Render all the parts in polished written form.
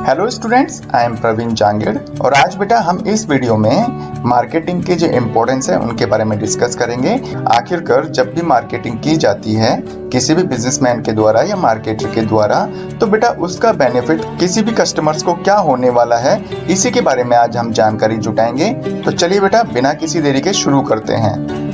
Hello students, I am Praveen Jangid और आज बेटा हम इस वीडियो में मार्केटिंग के जो इम्पोर्टेंस है उनके बारे में डिस्कस करेंगे। आखिरकार जब भी मार्केटिंग की जाती है किसी भी बिजनेसमैन के द्वारा या मार्केटर के द्वारा, तो बेटा उसका बेनिफिट किसी भी कस्टमर्स को क्या होने वाला है, इसी के बारे में आज हम जानकारी जुटाएंगे। तो चलिए बेटा बिना किसी देरी के शुरू करते हैं।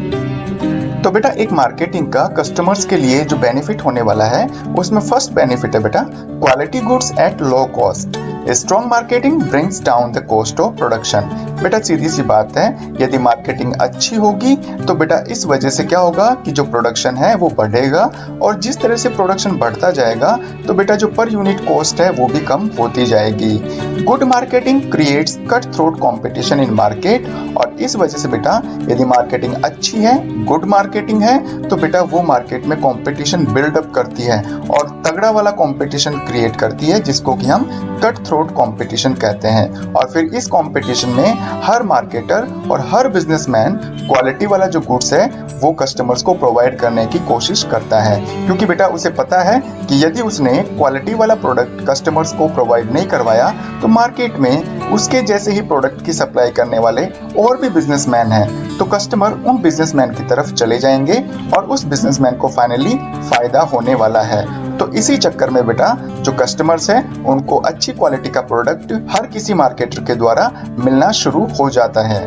तो बेटा एक मार्केटिंग का कस्टमर्स के लिए जो बेनिफिट होने वाला है उसमें फर्स्ट बेनिफिट है बेटा quality goods at low cost. Strong marketing brings down the cost of production. बेटा सीधी सी बात है, यदि मार्केटिंग अच्छी होगी तो बेटा इस वजह से क्या होगा कि जो प्रोडक्शन है वो बढ़ेगा, और जिस तरह से प्रोडक्शन बढ़ता जाएगा तो बेटा जो पर यूनिट कॉस्ट है वो भी कम होती जाएगी। Good marketing creates cut throat competition in market, और इस वजह से बेटा यदि मार्केटिंग अच्छी है, गुड मार्केटिंग है, तो बेटा वो मार्केट में कंपटीशन बिल्डअप करती है और तगड़ा वाला कंपटीशन क्रिएट करती है, जिसको कि हम कट थ्रोट कंपटीशन कहते हैं। और फिर इस कंपटीशन में हर मार्केटर और हर बिजनेसमैन क्वालिटी वाला जो गुड्स है वो कस्टमर्स को प्रोवाइड करने की कोशिश करता है, क्योंकि बेटा उसे पता है कि यदि उसने क्वालिटी वाला प्रोडक्ट कस्टमर्स को प्रोवाइड नहीं करवाया तो मार्केट में उसके जैसे ही प्रोडक्ट की सप्लाई करने वाले और भी बिजनेसमैन हैं, तो कस्टमर उन बिजनेसमैन की तरफ चले जाएंगे और उस बिजनेसमैन को फाइनली फायदा होने वाला है। तो इसी चक्कर में बेटा जो कस्टमर्स हैं उनको अच्छी क्वालिटी का प्रोडक्ट हर किसी मार्केटर के द्वारा मिलना शुरू हो जाता है।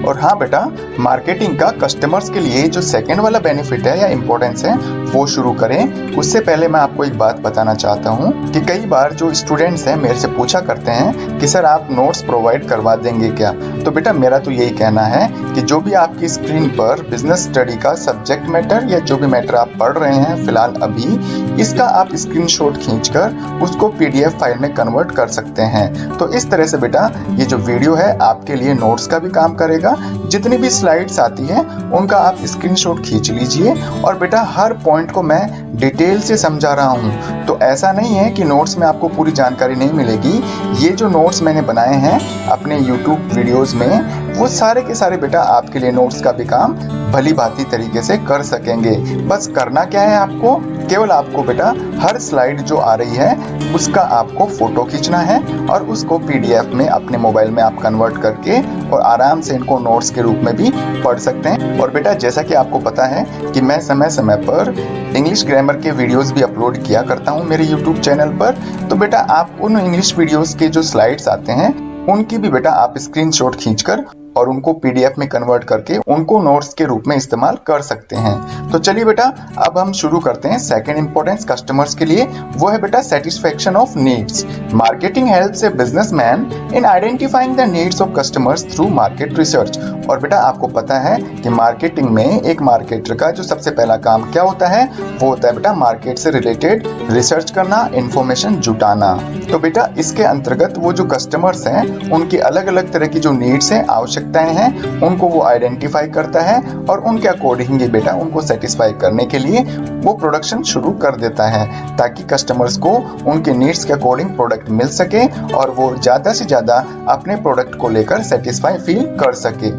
और हाँ बेटा, मार्केटिंग का कस्टमर्स के लिए जो सेकंड वाला बेनिफिट है या इम्पोर्टेंस है वो शुरू करें, उससे पहले मैं आपको एक बात बताना चाहता हूँ कि कई बार जो स्टूडेंट्स हैं मेरे से पूछा करते हैं कि सर आप नोट्स प्रोवाइड करवा देंगे क्या। तो बेटा मेरा तो यही कहना है कि जो भी आपकी स्क्रीन पर बिजनेस स्टडी का सब्जेक्ट मैटर या जो भी मैटर आप पढ़ रहे हैं फिलहाल अभी, इसका आप स्क्रीनशॉट खींचकर उसको PDF फाइल में कन्वर्ट कर सकते हैं। तो इस तरह से बेटा ये जो वीडियो है आपके लिए नोट्स का भी काम करेगा। जितनी भी स्लाइड्स आती हैं उनका आप स्क्रीनशॉट खींच लीजिए, और बेटा हर पॉइंट को मैं डिटेल से समझा रहा हूँ। तो ऐसा नहीं है कि नोट्स में आपको पूरी जानकारी नहीं मिलेगी। ये जो नोट्स मैंने बनाए हैं अपने YouTube वीडियोस में, वो सारे के सारे बेटा आपके लिए नोट्स का भी काम भली भांति तरीके से कर सकेंगे। बस करना क्या है, आपको केवल आपको बेटा हर स्लाइड जो आ रही है उसका आपको फोटो खींचना है और उसको PDF में अपने मोबाइल में आप कन्वर्ट करके और आराम से इनको नोट्स के रूप में भी पढ़ सकते हैं। और बेटा जैसा कि आपको पता है कि मैं समय समय पर इंग्लिश ग्रामर के वीडियोस भी अपलोड किया करता हूं मेरे YouTube चैनल पर, तो बेटा आप उन इंग्लिश वीडियोस के जो स्लाइड्स आते हैं उनकी भी बेटा आप स्क्रीनशॉट खींचकर और उनको PDF में कन्वर्ट करके उनको नोट्स के रूप में इस्तेमाल कर सकते हैं। तो चलिए बेटा अब हम शुरू करते हैं सेकंड इंपॉर्टेंस कस्टमर्स के लिए, वो है बेटा satisfaction of needs. Marketing helps a businessman in identifying the needs of customers through market research. और बेटा आपको पता है कि मार्केटिंग में एक मार्केटर का जो सबसे पहला काम क्या होता है, वो होता है बेटा मार्केट से रिलेटेड रिसर्च करना, इंफॉर्मेशन जुटाना। तो बेटा इसके अंतर्गत वो जो कस्टमर्स हैं उनकी अलग अलग तरह की जो नीड्स हैं, आवश्यकताएं हैं, उनको वो आइडेंटिफाई करता है और उनके अकॉर्डिंग ही बेटा उनको सेटिस्फाई करने के लिए वो प्रोडक्शन शुरू कर देता है, ताकि कस्टमर्स को उनके नीड्स के अकॉर्डिंग प्रोडक्ट मिल सके और वो ज्यादा से ज्यादा अपने प्रोडक्ट को लेकर सेटिस्फाई फील कर सके।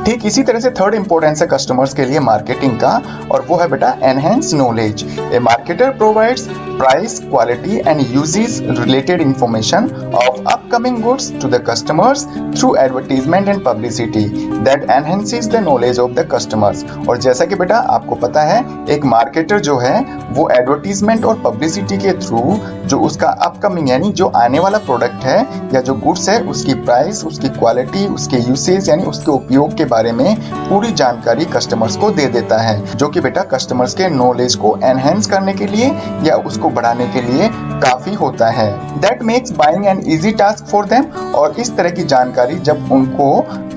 ठीक इसी तरह से थर्ड इंपॉर्टेंस है कस्टमर्स के लिए मार्केटिंग का, और वो है बेटा enhance knowledge. A marketer provides price, quality and uses related information of upcoming goods to the customers through advertisement and publicity that enhances the knowledge of the customers. और जैसा कि बेटा आपको पता है एक मार्केटर जो है वो एडवर्टाइजमेंट और पब्लिसिटी के थ्रू जो उसका अपकमिंग यानी जो आने वाला प्रोडक्ट है या जो गुड्स है उसकी प्राइस, उसकी क्वालिटी, उसके यूसेज यानी उसके उपयोग के बारे में पूरी जानकारी कस्टमर्स को दे देता है, जो कि बेटा कस्टमर्स के नॉलेज को एनहेंस करने के लिए या उसको बढ़ाने के लिए काफी होता है। That makes buying an easy task for them। और इस तरह की जानकारी जब उनको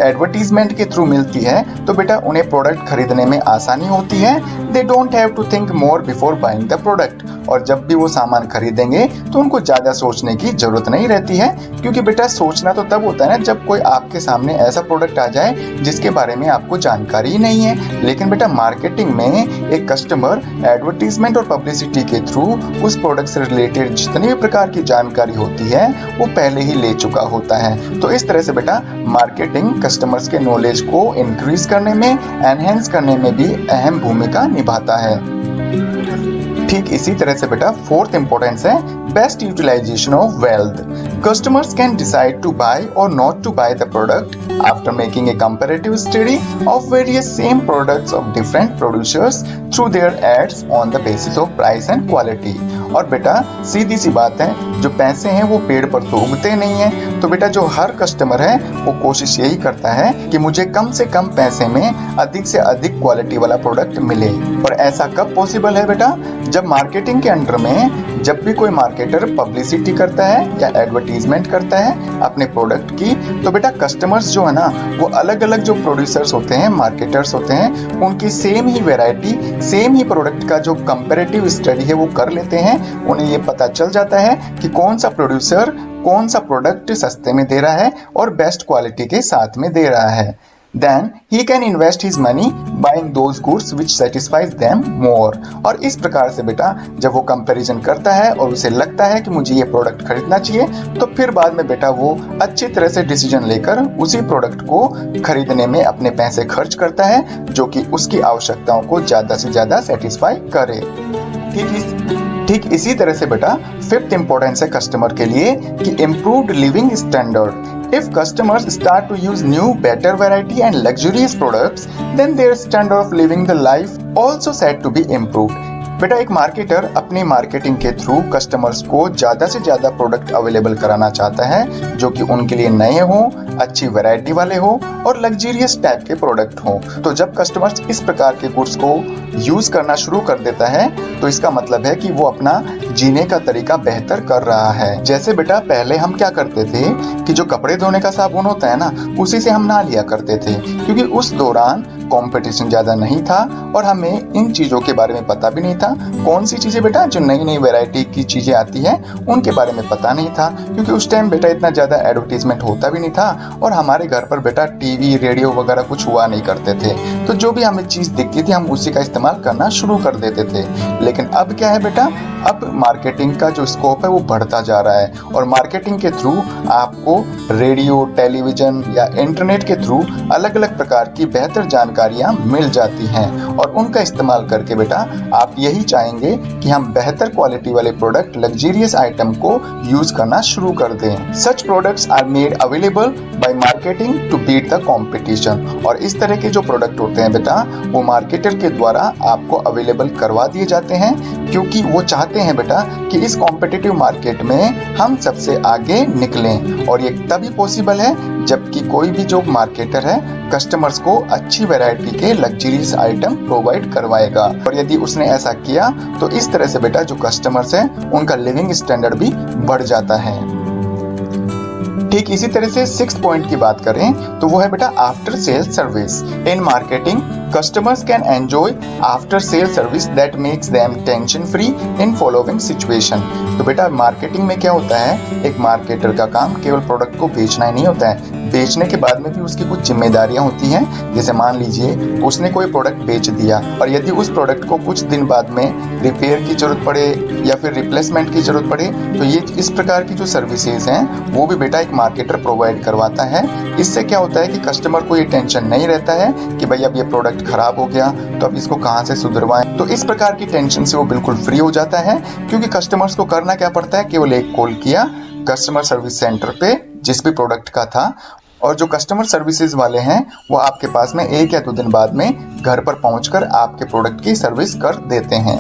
एडवर्टीजमेंट के थ्रू मिलती है तो बेटा उन्हें प्रोडक्ट खरीदने में आसानी होती है। They don't have to think more before buying the product। और जब भी वो सामान खरीदेंगे तो उनको ज्यादा सोचने की जरूरत नहीं रहती है, क्योंकि बेटा सोचना तो तब होता है ना जब कोई आपके सामने ऐसा प्रोडक्ट आ जाए जिसके बारे में आपको जानकारी ही नहीं है। लेकिन बेटा मार्केटिंग में एक कस्टमर एडवर्टीजमेंट और पब्लिसिटी के थ्रू उस प्रोडक्ट से रिलेटेड जितनी भी प्रकार की जानकारी होती है वो पहले ही ले चुका होता है। तो इस तरह से बेटा मार्केटिंग कस्टमर्स के नॉलेज को इंक्रीज करने में, एनहेंस करने में भी अहम भूमिका निभाता है। ठीक इसी तरह से बेटा फोर्थ इंपॉर्टेंस है best utilisation of wealth. Customers can decide to buy or not to buy the product after making a comparative study of various same products of different producers through their ads on the basis of price and quality. और बेटा सीधी सी बात है, जो पैसे हैं वो पेड़ पर तो उगते नहीं है, तो बेटा जो हर कस्टमर है वो कोशिश यही करता है कि मुझे कम से कम पैसे में अधिक से अधिक क्वालिटी वाला प्रोडक्ट मिले। और ऐसा कब पॉसिबल है बेटा, जब मार्केटिंग के अंडर में जब भी कोई मार्केटर पब्लिसिटी करता है या एडवर्टीजमेंट करता है अपने प्रोडक्ट की, तो बेटा कस्टमर्स जो है ना वो अलग अलग जो प्रोड्यूसर्स होते हैं, मार्केटर्स होते हैं, उनकी सेम ही वेराइटी, सेम ही प्रोडक्ट का जो कंपैरेटिव स्टडी है वो कर लेते हैं। उन्हें ये पता चल जाता है कि कौन सा प्रोड्यूसर कौन सा प्रोडक्ट सस्ते में दे रहा है और बेस्ट क्वालिटी के साथ में दे रहा है। Then he can invest his money buying those goods which satisfies them more। और इस प्रकार से बेटा जब वो कंपैरिजन करता है और उसे लगता है कि मुझे ये प्रोडक्ट खरीदना चाहिए, तो फिर बाद में बेटा वो अच्छी तरह से डिसीजन लेकर उसी प्रोडक्ट को खरीदने में अपने पैसे खर्च करता है, जो कि उसकी आवश्यकताओं को ज्यादा से ज्यादा सेटिस्फाई करे। ठीक इसी तरह से बेटा फिफ्थ इंपॉर्टेंस है कस्टमर के लिए कि improved living standard. If customers start to use new, better variety and luxurious products, then their standard of living the life also said to be improved। बेटा एक मार्केटर अपनी मार्केटिंग के through customers को ज्यादा से ज्यादा प्रोडक्ट अवेलेबल कराना चाहता है, जो कि उनके लिए नए हो, अच्छी वैरायटी वाले हो और लग्जरियस टाइप के प्रोडक्ट हो। तो जब कस्टमर्स इस प्रकार के गुड्स को यूज करना शुरू कर देता है, तो इसका मतलब है कि वो अपना जीने का तरीका बेहतर कर रहा है। जैसे बेटा पहले हम क्या करते थे कि जो कपड़े धोने का साबुन होता है ना, उसी से हम नहा लिया करते थे, क्योंकि उस दौरान कंपटीशन ज्यादा नहीं था और हमें इन चीजों के बारे में पता भी नहीं था। कौन सी चीजें बेटा जो नई नई वैरायटी की चीजें आती है उनके बारे में पता नहीं था, क्योंकि उस टाइम बेटा इतना ज्यादा एडवर्टीजमेंट होता भी नहीं था और हमारे घर पर बेटा टीवी रेडियो वगैरह कुछ हुआ नहीं करते थे। तो जो भी हमें चीज दिखती थी हम उसी का इस्तेमाल करना शुरू कर देते थे। लेकिन अब क्या है बेटा, अब मार्केटिंग का जो स्कोप है वो बढ़ता जा रहा है और मार्केटिंग के थ्रू आपको रेडियो, टेलीविजन या इंटरनेट के थ्रू अलग अलग प्रकार की बेहतर जानकारियां मिल जाती हैं और उनका इस्तेमाल करके बेटा आप यही चाहेंगे कि हम बेहतर क्वालिटी वाले प्रोडक्ट, लग्जरियस आइटम को यूज करना शुरू कर दें। Such products are made available by marketing to beat the competition. और इस तरह के जो प्रोडक्ट होते हैं बेटा वो मार्केटर के द्वारा आपको अवेलेबल करवा दिए जाते हैं, क्योंकि वो चाहते हैं बेटा कि इस कॉम्पिटिटिव मार्केट में हम सबसे आगे निकलें। और ये तभी पॉसिबल है जबकि कोई भी जो मार्केटर है कस्टमर्स को अच्छी वैरायटी के लग्जरियस आइटम प्रोवाइड करवाएगा। और यदि उसने ऐसा किया तो इस तरह से बेटा जो कस्टमर्स हैं उनका लिविंग स्टैंडर्ड भी बढ़ जाता है। ठीक इसी तरह से 6th पॉइंट की बात करें तो वो है बेटा after sale service. In marketing customers can enjoy after sale service that makes them tension free in following situation। तो बेटा मार्केटिंग में क्या होता है, एक मार्केटर का काम केवल प्रोडक्ट को बेचना ही नहीं होता है, बेचने के बाद में भी उसकी कुछ जिम्मेदारियां होती हैं। जैसे मान लीजिए उसने कोई प्रोडक्ट बेच दिया और यदि उस प्रोडक्ट को कुछ दिन बाद में रिपेयर की जरूरत पड़े या फिर रिप्लेसमेंट की जरूरत पड़े, तो ये इस प्रकार की जो सर्विसेज हैं वो भी बेटा एक मार्केटर प्रोवाइड करवाता है। इससे क्या होता है कि कस्टमर को ये टेंशन नहीं रहता है कि भाई अब ये प्रोडक्ट खराब हो गया तो अब इसको कहां से सुधरवाएं। तो इस प्रकार की टेंशन से वो बिल्कुल फ्री हो जाता है, क्योंकि कस्टमर्स को करना क्या पड़ता है, केवल एक कॉल किया कस्टमर सर्विस सेंटर पे जिस भी प्रोडक्ट का था, और जो कस्टमर सर्विसेज वाले हैं वो आपके पास में 1 या 2 दिन बाद में घर पर पहुंचकर आपके प्रोडक्ट की सर्विस कर देते हैं।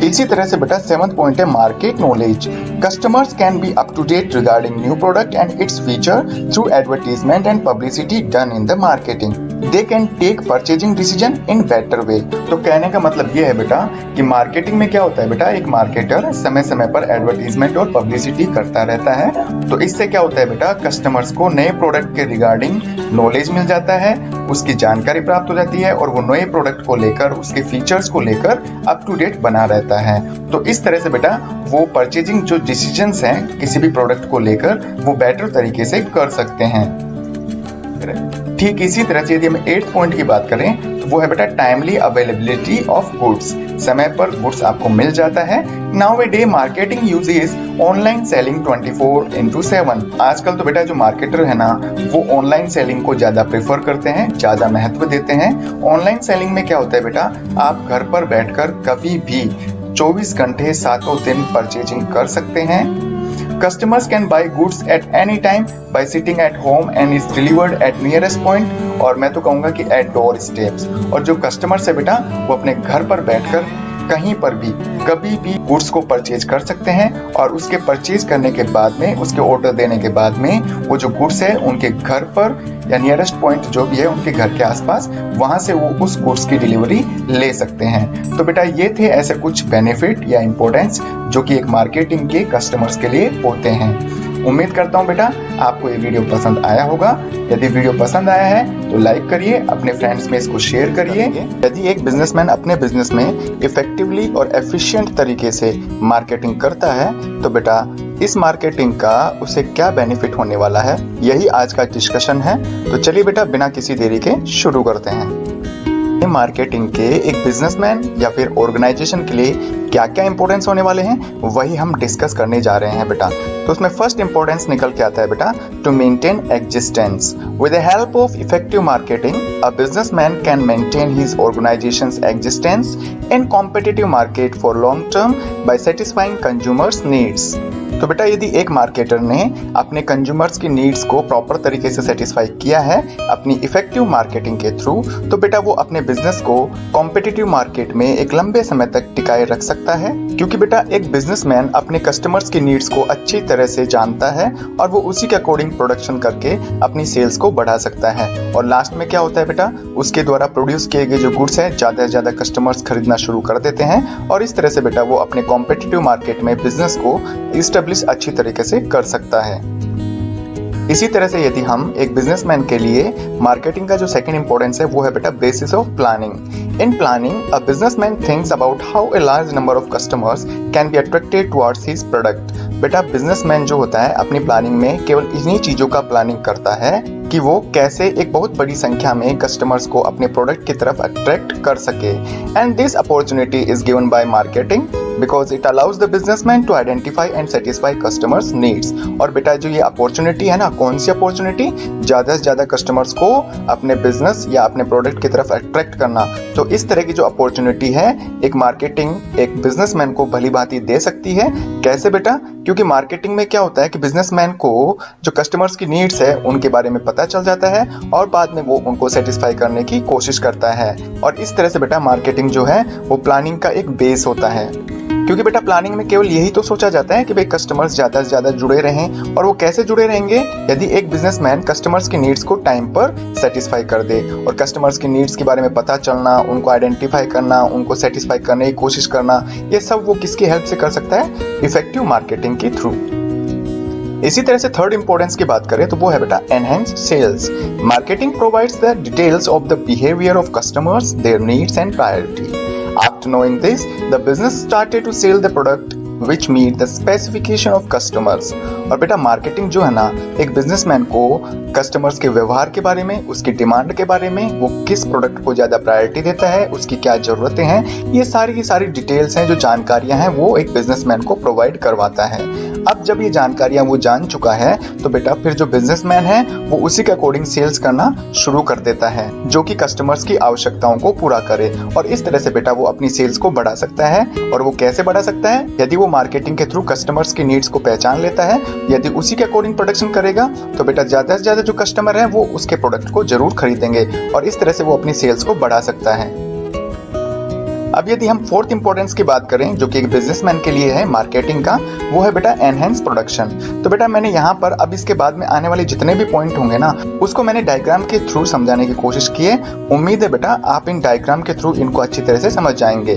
इसी तरह से बेटा 7th पॉइंट है market knowledge. Customers can be up to date regarding new product and its feature through advertisement and publicity done in the marketing. They can take purchasing decision in better way. तो कहने का मतलब ये है बेटा कि marketing में क्या होता है बेटा, एक मार्केटर समय समय पर एडवर्टीजमेंट और पब्लिसिटी करता रहता है। तो इससे क्या होता है बेटा, कस्टमर्स को नए प्रोडक्ट के रिगार्डिंग नॉलेज मिल जाता है, उसकी जानकारी प्राप्त हो जाती है और वो नए प्रोडक्ट को लेकर, उसके फीचर्स को लेकर अप टू डेट बना रहता है। तो इस तरह से बेटा वो परचेजिंग जो डिसीजंस हैं किसी भी प्रोडक्ट को लेकर वो बेटर तरीके से कर सकते हैं। ठीक इसी तरह से यदि हम 8th पॉइंट की बात करें तो वो है बेटा टाइमली अवेलेबिलिटी ऑफ गुड्स, समय पर गुड्स आपको मिल जाता है। Now a day marketing uses online selling 24/7। आजकल तो बेटा जो मार्केटर है ना वो ऑनलाइन सेलिंग को ज्यादा प्रेफर करते हैं, ज्यादा महत्व देते हैं। ऑनलाइन सेलिंग में क्या होता है बेटा, आप घर पर बैठकर कभी भी 24 घंटे सातों दिन परचेजिंग कर सकते हैं। Customers can buy goods at any time by sitting at home and is delivered at nearest point। और मैं तो कहूँगा कि at door steps। और जो कस्टमर्स है बेटा वो अपने घर पर बैठकर कहीं पर भी कभी भी गुड्स को परचेज कर सकते हैं, और उसके परचेज करने के बाद में, उसके ऑर्डर देने के बाद में वो जो गुड्स है उनके घर पर या नियरेस्ट पॉइंट जो भी है उनके घर के आसपास, वहां से वो उस गुड्स की डिलीवरी ले सकते हैं। तो बेटा ये थे ऐसे कुछ बेनिफिट या इंपॉर्टेंस जो कि एक मार्केटिंग के कस्टमर्स के लिए होते हैं। उम्मीद करता हूँ बेटा आपको ये वीडियो पसंद आया होगा। यदि वीडियो पसंद आया है तो लाइक करिए, अपने फ्रेंड्स में इसको शेयर करिए। यदि एक बिजनेसमैन अपने बिजनेस में इफेक्टिवली और एफिशिएंट तरीके से मार्केटिंग करता है तो बेटा इस मार्केटिंग का उसे क्या बेनिफिट होने वाला है, यही आज का डिस्कशन है। तो चलिए बेटा बिना किसी देरी के शुरू करते हैं। मार्केटिंग के एक बिजनेसमैन या फिर ऑर्गेनाइजेशन के लिए क्या क्या इंपॉर्टेंस होने वाले हैं वही हम डिस्कस करने जा रहे हैं बेटा। तो उसमें फर्स्ट इंपॉर्टेंस निकल के आता है बेटा to maintain existence. With the help of effective marketing a businessman can maintain his organisations existence in competitive market for long term by satisfying consumers needs. तो बेटा यदि एक मार्केटर ने अपने कंज्यूमर्स की नीड्स को प्रॉपर तरीके से सेटिस्फाई किया है अपनी इफेक्टिव मार्केटिंग के थ्रू, तो बेटा वो अपने बिजनेस को कॉम्पिटिटिव मार्केट में एक लंबे समय तक टिकाए रख सकता है। क्योंकि बेटा एक बिजनेसमैन अपने कस्टमर्स की नीड्स को अच्छी तरह से जानता है और वो उसी के अकॉर्डिंग प्रोडक्शन करके अपनी सेल्स को बढ़ा सकता है। और लास्ट में क्या होता है बेटा, उसके द्वारा प्रोड्यूस किए गए जो गुड्स है ज्यादा से ज्यादा कस्टमर्स खरीदना शुरू कर देते हैं, और इस तरह से बेटा वो अपने कॉम्पिटिटिव मार्केट में बिजनेस को अच्छी तरीके से कर सकता है। इसी तरह से यदि हम एक बिजनेसमैन के लिए मार्केटिंग का जो सेकंड इंपॉर्टेंस है वो है बेटा basis of planning. In planning a businessman thinks about how a large number of customers can be attracted towards his product. बेटा बिजनेसमैन जो होता है अपनी प्लानिंग में केवल इन्हीं चीजों का प्लानिंग करता है कि वो कैसे एक बहुत बड़ी संख्या में कस्टमर्स को अपने प्रोडक्ट की तरफ अट्रैक्ट कर सके। And this opportunity is given by marketing because it allows the businessman to identify and satisfy customers needs. और बेटा जो ये अपॉर्चुनिटी है ना, कौन सी अपॉर्चुनिटी, ज्यादा से ज्यादा कस्टमर्स को अपने बिजनेस या अपने प्रोडक्ट की तरफ अट्रैक्ट करना। तो इस तरह की जो अपॉर्चुनिटी है एक मार्केटिंग एक बिजनेसमैन को भली भांति दे सकती है। कैसे बेटा, क्योंकि मार्केटिंग में क्या होता है कि बिजनेसमैन को जो कस्टमर्स की नीड्स है उनके बारे में पता चल जाता है और बाद में वो उनको सेटिस्फाई करने की कोशिश करता है। और इस तरह से बेटा मार्केटिंग जो है वो प्लानिंग का एक बेस होता है। क्योंकि बेटा प्लानिंग में केवल यही तो सोचा जाता है कि भाई कस्टमर्स ज्यादा से ज्यादा जुड़े रहें, और वो कैसे जुड़े रहेंगे, यदि एक बिजनेसमैन कस्टमर्स की नीड्स को टाइम पर सेटिस्फाई कर दे। और कस्टमर्स की नीड्स के बारे में पता चलना, उनको आइडेंटिफाई करना, उनको सेटिस्फाई करने की कोशिश करना, ये सब वो किसकी हेल्प से कर सकता है, इफेक्टिव मार्केटिंग के थ्रू। इसी तरह से थर्ड इंपॉर्टेंस की बात करें तो वो है बेटा enhance sales. Marketing provides the details of the behaviour of customers, their needs and priority. After knowing this, the business started to sell the product which meet the specification of customers। और बेटा marketing जो है ना एक businessman को customers के व्यवहार के बारे में, उसकी डिमांड के बारे में, वो किस प्रोडक्ट को ज्यादा प्रायोरिटी देता है, उसकी क्या जरूरतें हैं, ये सारी की सारी डिटेल्स हैं, जो जानकारियां हैं वो एक बिजनेसमैन को प्रोवाइड करवाता है। अब जब ये जानकारियां वो जान चुका है तो बेटा फिर जो बिजनेसमैन है वो उसी के अकॉर्डिंग सेल्स करना शुरू कर देता है जो कि कस्टमर्स की आवश्यकताओं को पूरा करे। और इस तरह से बेटा वो अपनी सेल्स को बढ़ा सकता है। और वो कैसे बढ़ा सकता है, यदि वो मार्केटिंग के थ्रू कस्टमर्स की नीड्स को पहचान लेता है, यदि उसी के अकॉर्डिंग प्रोडक्शन करेगा तो बेटा ज्यादा से ज्यादा जो कस्टमर है वो उसके प्रोडक्ट को जरूर खरीदेंगे और इस तरह से वो अपनी सेल्स को बढ़ा सकता है। अब यदि हम फोर्थ इंपॉर्टेंस की बात करें जो कि एक बिजनेसमैन के लिए है मार्केटिंग का, वो है बेटा एनहेंस प्रोडक्शन। तो बेटा मैंने यहाँ पर अब इसके बाद में आने वाले जितने भी पॉइंट होंगे ना उसको मैंने डायग्राम के थ्रू समझाने की कोशिश की है। उम्मीद है बेटा आप इन डायग्राम के थ्रू इनको अच्छी तरह से समझ जाएंगे।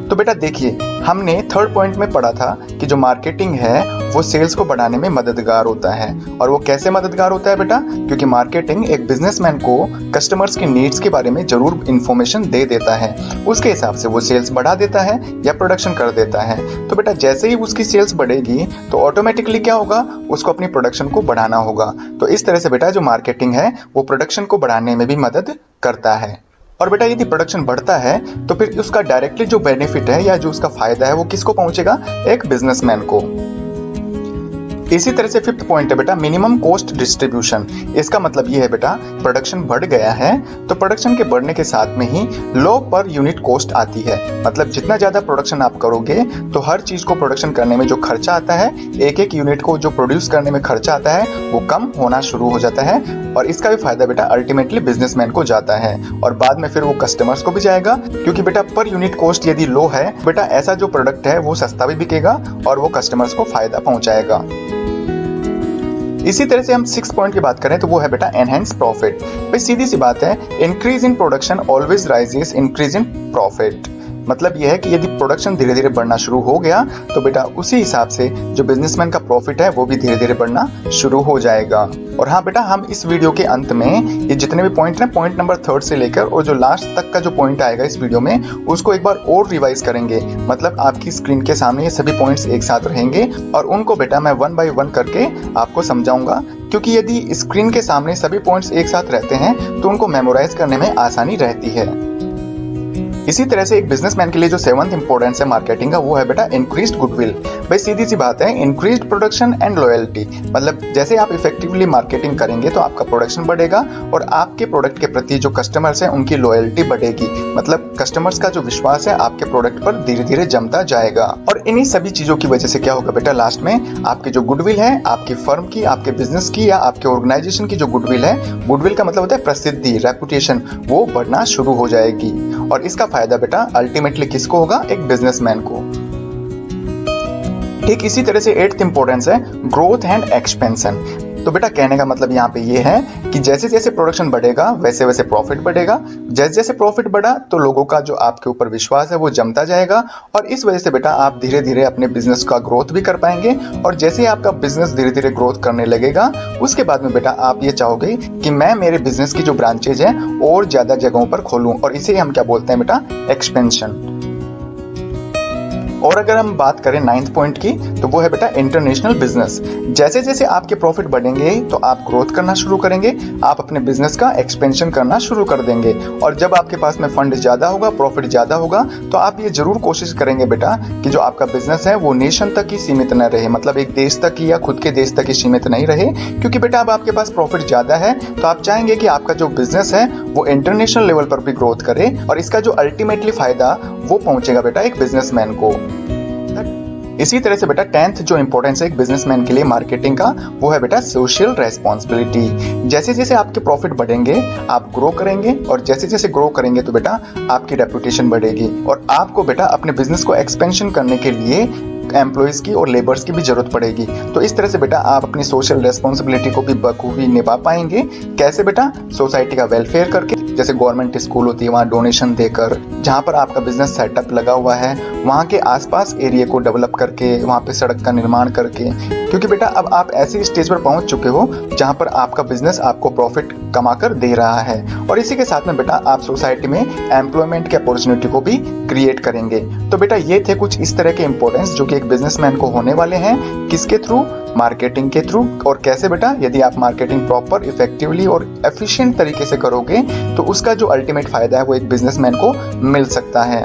तो बेटा देखिए हमने थर्ड पॉइंट में पढ़ा था कि जो मार्केटिंग है वो सेल्स को बढ़ाने में मददगार होता है। और वो कैसे मददगार होता है बेटा, क्योंकि मार्केटिंग एक बिजनेसमैन को कस्टमर्स की नीड्स के बारे में जरूर इन्फॉर्मेशन दे देता है, उसके हिसाब से वो सेल्स बढ़ा देता है या प्रोडक्शन कर देता है। तो बेटा जैसे ही उसकी सेल्स बढ़ेगी तो ऑटोमेटिकली क्या होगा, उसको अपनी प्रोडक्शन को बढ़ाना होगा। तो इस तरह से बेटा जो मार्केटिंग है वो प्रोडक्शन को बढ़ाने में भी मदद करता है। और बेटा यदि प्रोडक्शन बढ़ता है तो फिर उसका डायरेक्टली जो बेनिफिट है या जो उसका फायदा है वो किसको पहुंचेगा? एक बिजनेसमैन को। इसी तरह से फिफ्थ पॉइंट है बेटा मिनिमम कॉस्ट डिस्ट्रीब्यूशन। इसका मतलब ये है बेटा प्रोडक्शन बढ़ गया है तो प्रोडक्शन के बढ़ने के साथ में ही लो पर यूनिट कॉस्ट आती है। मतलब जितना ज्यादा प्रोडक्शन आप करोगे तो हर चीज को प्रोडक्शन करने में जो खर्चा आता है, एक एक यूनिट को जो प्रोड्यूस करने में खर्चा आता है वो कम होना शुरू हो जाता है। और इसका भी फायदा बेटा अल्टीमेटली बिजनेसमैन को जाता है और बाद में फिर वो कस्टमर्स को भी जाएगा, क्योंकि बेटा पर यूनिट कॉस्ट यदि लो है बेटा ऐसा जो प्रोडक्ट है वो सस्ता भी बिकेगा और वो कस्टमर्स को फायदा पहुंचाएगा। इसी तरह से हम 6 पॉइंट की बात करें तो वो है बेटा एनहेंस प्रॉफिट। भाई सीधी सी बात है, increase in production always rises increase in profit. मतलब यह है कि यदि प्रोडक्शन धीरे धीरे बढ़ना शुरू हो गया तो बेटा उसी हिसाब से जो बिजनेसमैन का प्रॉफिट है वो भी धीरे धीरे बढ़ना शुरू हो जाएगा। और हाँ बेटा, हम इस वीडियो के अंत में ये जितने भी पॉइंट हैं, पॉइंट नंबर 3 से लेकर और जो लास्ट तक का जो पॉइंट आएगा इस वीडियो में, उसको एक बार और रिवाइज करेंगे। मतलब आपकी स्क्रीन के सामने ये सभी पॉइंट्स एक साथ रहेंगे और उनको बेटा मैं 1 बाय 1 करके आपको समझाऊंगा, क्योंकि यदि स्क्रीन के सामने सभी पॉइंट्स एक साथ रहते हैं तो उनको मेमोराइज करने में आसानी रहती है। इसी तरह से एक बिजनेसमैन के लिए जो 7th इंपॉर्टेंस है मार्केटिंग का वो है बेटा इंक्रीज्ड गुडविल। भाई सीधी सी बात है, इंक्रीज्ड प्रोडक्शन एंड लॉयल्टी। मतलब जैसे आप इफेक्टिवली मार्केटिंग करेंगे तो आपका प्रोडक्शन बढ़ेगा और आपके प्रोडक्ट के प्रति जो कस्टमर्स हैं उनकी लॉयल्टी बढ़ेगी। मतलब कस्टमर्स का जो विश्वास है आपके प्रोडक्ट पर धीरे धीरे जमता जाएगा। और इन्हीं सभी चीजों की वजह से क्या होगा बेटा, लास्ट में आपकी जो गुडविल है, आपकी फर्म की, आपके बिजनेस की या आपके ऑर्गेनाइजेशन की जो गुडविल है, गुडविल का मतलब होता है प्रसिद्धि, रेपुटेशन, वो बढ़ना शुरू हो जाएगी। और इसका फायदा बेटा अल्टीमेटली किसको होगा? एक बिजनेसमैन को। ठीक इसी तरह से 8th इंपॉर्टेंस है ग्रोथ एंड एक्सपेंशन। तो बेटा कहने का मतलब यहाँ पे ये है कि जैसे जैसे प्रोडक्शन बढ़ेगा वैसे वैसे प्रॉफिट बढ़ेगा। जैसे जैसे प्रॉफिट बढ़ा तो लोगों का जो आपके ऊपर विश्वास है वो जमता जाएगा और इस वजह से बेटा आप धीरे धीरे अपने बिजनेस का ग्रोथ भी कर पाएंगे। और जैसे ही आपका बिजनेस धीरे धीरे ग्रोथ करने लगेगा उसके बाद में बेटा आप ये चाहोगे कि मैं मेरे बिजनेस की जो ब्रांचेज हैं और ज्यादा जगहों पर खोलूं, और इसे हम क्या बोलते हैं बेटा? एक्सपेंशन। और अगर हम बात करें 9th पॉइंट की तो वो है बेटा इंटरनेशनल बिजनेस। जैसे जैसे आपके प्रॉफिट बढ़ेंगे तो आप ग्रोथ करना शुरू करेंगे, आप अपने बिजनेस का एक्सपेंशन करना शुरू कर देंगे। और जब आपके पास में फंड ज्यादा होगा, प्रॉफिट ज्यादा होगा, तो आप ये जरूर कोशिश करेंगे बेटा कि जो आपका बिजनेस है वो नेशन तक ही सीमित न रहे, मतलब एक देश तक ही या खुद के देश तक ही सीमित नहीं रहे। क्योंकि बेटा अब आपके पास प्रॉफिट ज्यादा है तो आप चाहेंगे कि आपका जो बिजनेस है वो इंटरनेशनल लेवल पर भी ग्रोथ करे और इसका जो अल्टीमेटली फायदा वो पहुंचेगा बेटा एक बिजनेसमैन को। इसी तरह से बेटा 10th जो इंपॉर्टेंस है एक बिजनेसमैन के लिए मार्केटिंग का वो है बेटा सोशल रेस्पॉन्सिबिलिटी। जैसे जैसे आपके प्रॉफिट बढ़ेंगे आप ग्रो करेंगे और जैसे जैसे ग्रो करेंगे तो बेटा आपकी रेपुटेशन बढ़ेगी और आपको बेटा अपने बिजनेस को एक्सपेंशन करने के लिए एम्प्लॉइज की और लेबर्स की भी जरूरत पड़ेगी। तो इस तरह से बेटा आप अपनी सोशल रेस्पॉन्सिबिलिटी को भी बखूबी निभा पाएंगे। कैसे बेटा? सोसाइटी का वेलफेयर करके, जैसे गवर्नमेंट स्कूल होती है वहाँ डोनेशन देकर, जहाँ पर आपका बिजनेस सेटअप लगा हुआ है वहाँ के आसपास एरिया को डेवलप करके, वहाँ पे सड़क का निर्माण करके। क्योंकि बेटा अब आप ऐसी स्टेज पर पहुंच चुके हो जहाँ पर आपका बिजनेस आपको प्रॉफिट कमाकर दे रहा है और इसी के साथ में बेटा आप सोसाइटी में एम्प्लॉयमेंट की अपॉर्चुनिटी को भी क्रिएट करेंगे। तो बेटा ये थे कुछ इस तरह के इंपॉर्टेंस जो कि एक बिजनेसमैन को होने वाले हैं। किसके थ्रू? मार्केटिंग के थ्रू। और कैसे बेटा? यदि आप मार्केटिंग प्रॉपर, इफेक्टिवली और एफिशिएंट तरीके से करोगे तो उसका जो अल्टीमेट फायदा है वो एक बिजनेसमैन को मिल सकता है।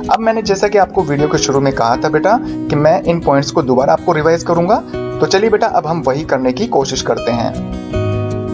अब मैंने जैसा कि आपको वीडियो के शुरू में कहा था बेटा कि मैं इन पॉइंट्स को दोबारा आपको रिवाइज करूंगा, तो चलिए बेटा अब हम वही करने की कोशिश करते हैं।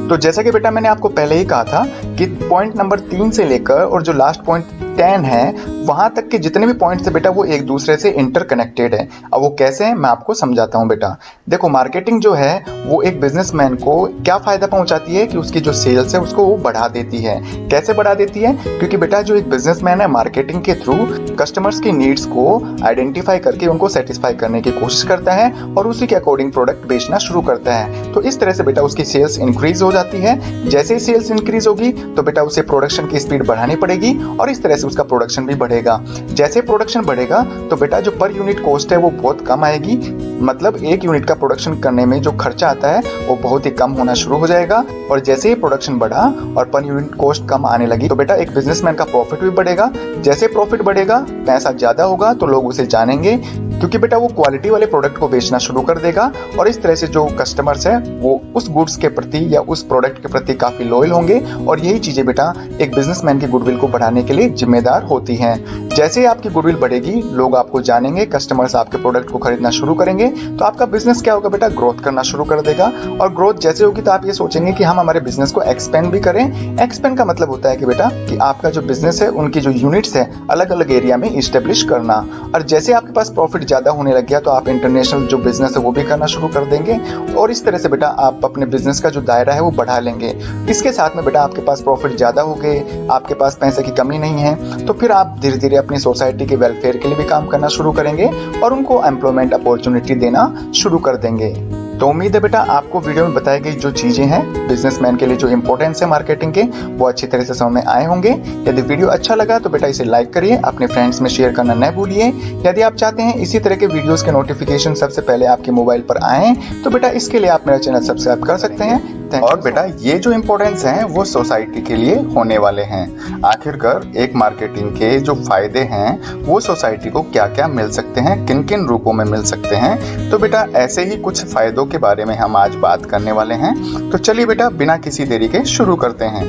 तो जैसा कि बेटा मैंने आपको पहले ही कहा था कि पॉइंट नंबर 3 से लेकर और जो लास्ट पॉइंट 10 है वहां तक के जितने भी पॉइंट्स है बेटा वो एक दूसरे से इंटरकनेक्टेड है। अब वो कैसे हैं मैं आपको समझाता हूं बेटा। देखो मार्केटिंग जो है वो एक बिजनेसमैन को क्या फायदा पहुंचाती है कि उसकी जो सेल्स है उसको वो बढ़ा देती है। कैसे बढ़ा देती है? क्योंकि बेटा जो एक बिजनेसमैन है मार्केटिंग के थ्रू कस्टमर्स की नीड्स को आइडेंटिफाई करके उनको सेटिस्फाई करने की कोशिश करता है और उसी के अकॉर्डिंग प्रोडक्ट बेचना शुरू करता है। तो इस तरह से बेटा उसकी सेल्स इंक्रीज हो जाती है। जैसे ही सेल्स इंक्रीज होगी तो बेटा उसे प्रोडक्शन की स्पीड बढ़ानी पड़ेगी और इस तरह से उसका प्रोडक्शन भी बढ़ेगा। जैसे प्रोडक्शन बढ़ेगा तो बेटा जो पर यूनिट कॉस्ट है वो बहुत कम आएगी। मतलब एक यूनिट का प्रोडक्शन करने में जो खर्चा आता है वो बहुत ही कम होना शुरू हो जाएगा। और जैसे ही प्रोडक्शन बढ़ा और पर यूनिट कॉस्ट कम आने लगी तो बेटा एक बिजनेसमैन का प्रॉफिट भी बढ़ेगा। जैसे प्रॉफिट बढ़ेगा, पैसा ज्यादा होगा तो लोग उसे जानेंगे, क्योंकि बेटा वो क्वालिटी वाले प्रोडक्ट को बेचना शुरू कर देगा और इस तरह से जो कस्टमर्स है वो उस गुड्स के प्रति या उस प्रोडक्ट के प्रति काफी लॉयल होंगे और यही चीजें बेटा एक बिजनेसमैन की गुडविल को बढ़ाने के लिए जिम्मेदार होती हैं। जैसे आपकी गुडविल बढ़ेगी, लोग आपको जानेंगे, कस्टमर्स आपके प्रोडक्ट को खरीदना शुरू करेंगे, तो आपका बिजनेस क्या होगा बेटा, ग्रोथ करना शुरू कर देगा। और ग्रोथ जैसे होगी तो आप ये सोचेंगे कि हम हमारे बिजनेस को एक्सपेंड भी करें। एक्सपेंड का मतलब होता है कि बेटा कि आपका जो बिजनेस है उनकी जो यूनिट्स है अलग अलग एरिया में इस्टेब्लिश करना। और जैसे आपके पास प्रॉफिट ज्यादा होने लग गया तो आप इंटरनेशनल जो बिजनेस है वो भी करना शुरू कर देंगे और इस तरह से बेटा आप अपने बिजनेस का जो दायरा है वो बढ़ा लेंगे। इसके साथ में बेटा आपके पास प्रॉफिट ज्यादा हो गए, आपके पास पैसे की कमी नहीं है, तो फिर आप धीरे धीरे अपनी सोसाइटी के वेलफेयर के लिए भी काम करना शुरू करेंगे और उनको एम्प्लॉयमेंट अपॉर्चुनिटी देना शुरू कर देंगे। तो उम्मीद है बेटा आपको वीडियो में बताई गई जो चीजें हैं बिजनेसमैन के लिए जो इंपॉर्टेंस है मार्केटिंग के, वो अच्छी तरह से समझ में आए होंगे। यदि वीडियो अच्छा लगा तो बेटा इसे लाइक करिए, अपने फ्रेंड्स में शेयर करना न भूलिए। यदि आप चाहते हैं इसी तरह के वीडियोस के नोटिफिकेशन सबसे पहले आपके मोबाइल पर आए तो बेटा इसके लिए आप मेरा चैनल सब्सक्राइब कर सकते हैं। और बेटा ये जो इम्पोर्टेंस हैं वो सोसाइटी के लिए होने वाले हैं। आखिरकार एक मार्केटिंग के जो फायदे हैं वो सोसाइटी को क्या क्या मिल सकते हैं, किन किन रूपों में मिल सकते हैं, तो बेटा ऐसे ही कुछ फायदों के बारे में हम आज बात करने वाले हैं। तो चलिए बेटा बिना किसी देरी के शुरू करते हैं।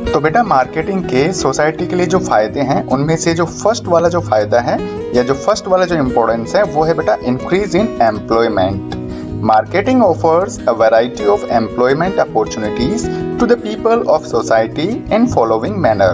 तो बेटा मार्केटिंग के सोसाइटी के लिए जो फायदे हैं उनमें से जो फर्स्ट वाला जो फायदा है या जो फर्स्ट वाला जो इम्पोर्टेंस है वो है बेटा increase in employment. Marketing offers a variety of employment opportunities to the people of society in following manner।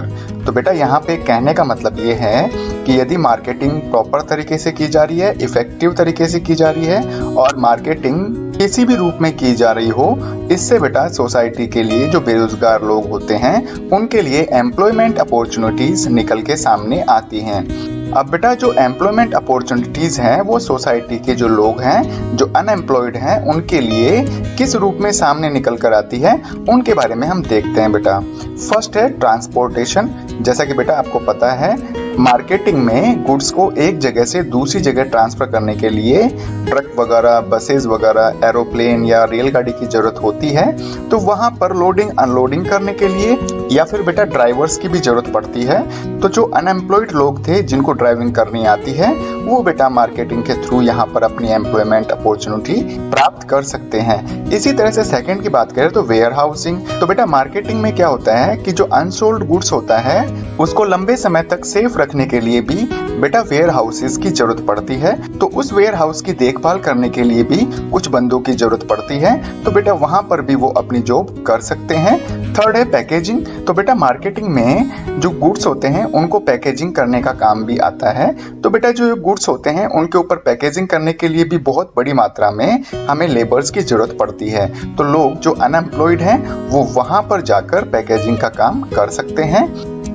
तो बेटा यहाँ पे कहने का मतलब ये है कि यदि मार्केटिंग प्रॉपर तरीके से की जा रही है, इफेक्टिव तरीके से की जा रही है और मार्केटिंग किसी भी रूप में की जा रही हो, इससे बेटा सोसाइटी के लिए जो बेरोजगार लोग होते हैं उनके लिए एम्प्लॉयमेंट अपॉर्चुनिटीज निकल के सामने आती हैं। अब बेटा जो एम्प्लॉयमेंट अपॉर्चुनिटीज हैं वो सोसाइटी के जो लोग हैं जो अनएम्प्लॉयड हैं उनके लिए किस रूप में सामने निकल कर आती है उनके बारे में हम देखते हैं बेटा। फर्स्ट है ट्रांसपोर्टेशन। जैसा कि बेटा आपको पता है मार्केटिंग में गुड्स को एक जगह से दूसरी जगह ट्रांसफर करने के लिए ट्रक वगैरह, बसेस वगैरह, एरोप्लेन या रेलगाड़ी की जरूरत होती है। तो वहां पर लोडिंग अनलोडिंग करने के लिए या फिर बेटा ड्राइवर्स की भी जरूरत पड़ती है। तो जो अनएम्प्लॉयड लोग थे जिनको ड्राइविंग करनी आती है वो बेटा मार्केटिंग के थ्रू यहाँ पर अपनी एम्प्लॉयमेंट अपॉर्चुनिटी प्राप्त कर सकते हैं। इसी तरह से सेकंड की बात करें तो वेयर हाउसिंग। तो बेटा मार्केटिंग में क्या होता है कि जो अनसोल्ड गुड्स होता है उसको लंबे समय तक सेफ रखने के लिए भी बेटा वेयर हाउसेस की जरूरत पड़ती है। तो उस वेयर हाउस की देखभाल करने के लिए भी कुछ बंदों की जरूरत पड़ती है। तो बेटा वहां पर भी वो अपनी जॉब कर सकते हैं। थर्ड है पैकेजिंग। तो बेटा मार्केटिंग में जो गुड्स होते हैं उनको पैकेजिंग करने का काम भी आता है। तो बेटा जो गुड्स होते हैं उनके ऊपर पैकेजिंग करने के लिए भी बहुत बड़ी मात्रा में हमें लेबर्स की जरूरत पड़ती है। तो लोग जो अनएम्प्लॉयड हैं वो वहां पर जाकर पैकेजिंग का काम कर सकते हैं।